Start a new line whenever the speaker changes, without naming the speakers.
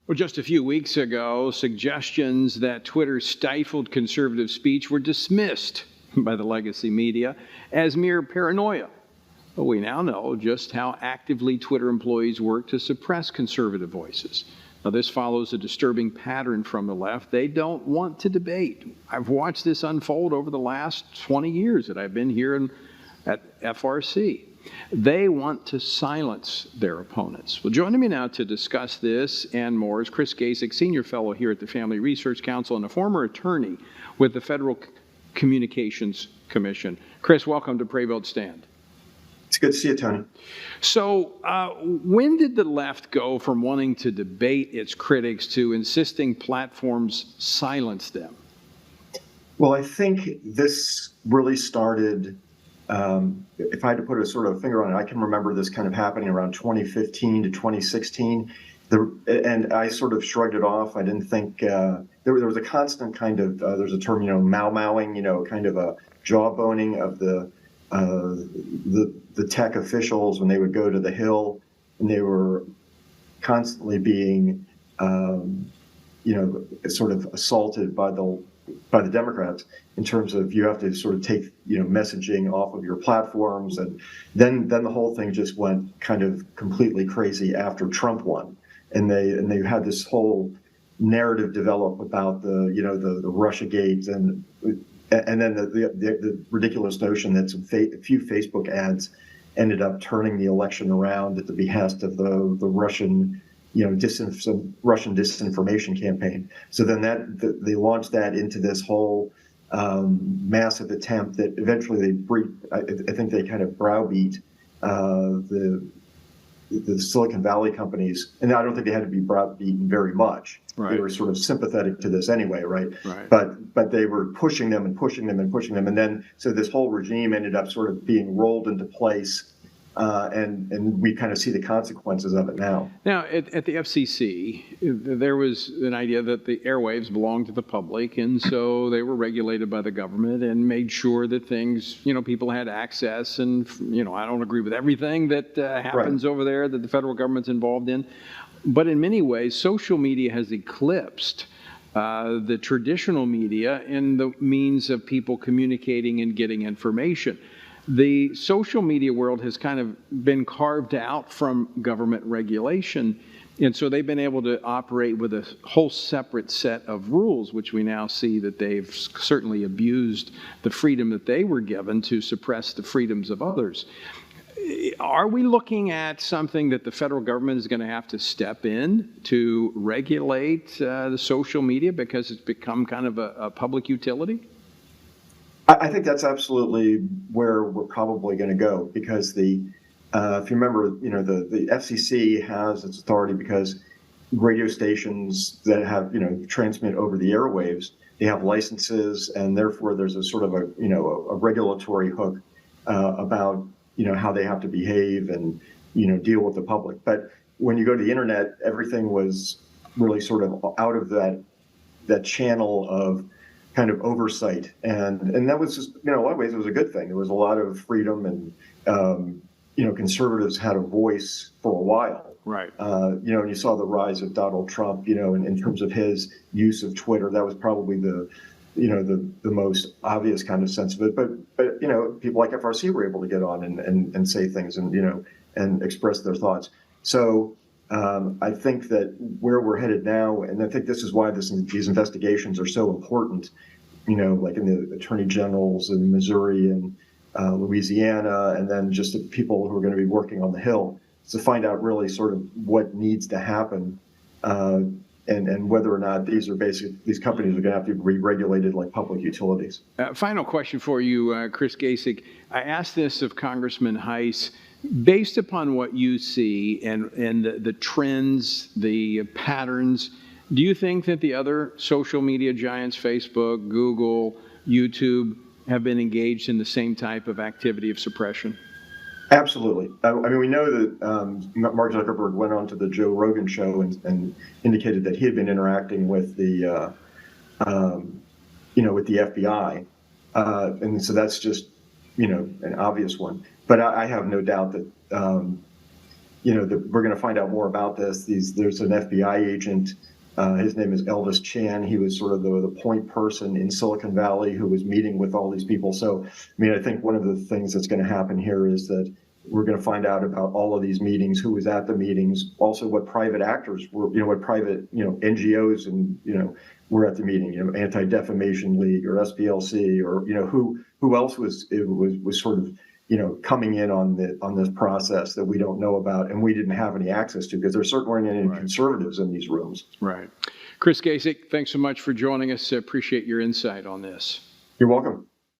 Well, just a few weeks ago, suggestions that Twitter stifled conservative speech were dismissed by the legacy media as mere paranoia. But we now know just how actively Twitter employees work to suppress conservative voices. Now, this follows a disturbing pattern from the left. They don't want to debate. I've watched this unfold over the last 20 years that I've been here at FRC. They want to silence their opponents. Well, joining me now to discuss this and more is Chris Gacek, Senior Fellow here at the Family Research Council and a former attorney with the Federal Communications Commission. Chris, welcome to Pray Vote Stand.
It's good to see you, Tony.
So when did the left go from wanting to debate its critics to insisting platforms silence them?
Well, I think this really started, if I had to put a sort of finger on it, I can remember this kind of happening around 2015 to 2016. And I sort of shrugged it off. I didn't think, there was a constant kind of, there's a term, mau-mauing, kind of a jawboning of the tech officials when they would go to the Hill, and they were constantly being, sort of assaulted by the Democrats in terms of you have to sort of take messaging off of your platforms, and then the whole thing just went kind of completely crazy after Trump won, and they had this whole narrative develop about the Russiagate and then the ridiculous notion that a few Facebook ads ended up turning the election around at the behest of the Russian, Russian disinformation campaign. So then they launched that into this whole massive attempt that eventually I think they kind of browbeat the Silicon Valley companies, and I don't think they had to be browbeaten very much. Right. They were sort of sympathetic to this anyway, right? But they were pushing them, and then so this whole regime ended up sort of being rolled into place, and we kind of see the consequences of it now.
Now, at the FCC, there was an idea that the airwaves belonged to the public, and so they were regulated by the government and made sure that things, people had access. And, I don't agree with everything that happens over there that the federal government's involved in. But in many ways, social media has eclipsed the traditional media in the means of people communicating and getting information. The social media world has kind of been carved out from government regulation, and so they've been able to operate with a whole separate set of rules, which we now see that they've certainly abused the freedom that they were given to suppress the freedoms of others. Are we looking at something that the federal government is going to have to step in to regulate the social media because it's become kind of a public utility?
I think that's absolutely where we're probably going to go, because if you remember, the FCC has its authority because radio stations that have, transmit over the airwaves, they have licenses, and therefore there's a sort of a regulatory hook about, how they have to behave and, deal with the public. But when you go to the internet, everything was really sort of out of that channel of kind of oversight, and that was just, in a lot of ways, it was a good thing. There was a lot of freedom, and conservatives had a voice for a while.
Right.
And you saw the rise of Donald Trump. In terms of his use of Twitter, that was probably the most obvious kind of sense of it. But people like FRC were able to get on and say things and express their thoughts. So I think that where we're headed now, and I think this is why these investigations are so important, like in the attorney generals in Missouri and Louisiana, and then just the people who are going to be working on the Hill, to find out really sort of what needs to happen, and whether or not these companies are going to have to be regulated like public utilities.
Final question for you, Chris Gacek. I asked this of Congressman Heiss. Based upon what you see and the trends, the patterns, do you think that the other social media giants, Facebook, Google, YouTube, have been engaged in the same type of activity of suppression?
Absolutely. I mean, we know that Mark Zuckerberg went on to the Joe Rogan show and indicated that he had been interacting with the FBI, and so that's just, an obvious one. But I have no doubt that, we're going to find out more about this. There's an FBI agent. His name is Elvis Chan. He was sort of the point person in Silicon Valley who was meeting with all these people. So, I mean, I think one of the things that's going to happen here is that we're going to find out about all of these meetings, who was at the meetings, also what private actors were, what private, NGOs and, were at the meeting, Anti-Defamation League or SPLC, or, who else was sort of, coming in on this process that we don't know about and we didn't have any access to, because there certainly weren't any conservatives in these rooms.
Right. Chris Gacek, thanks so much for joining us. Appreciate your insight on this.
You're welcome.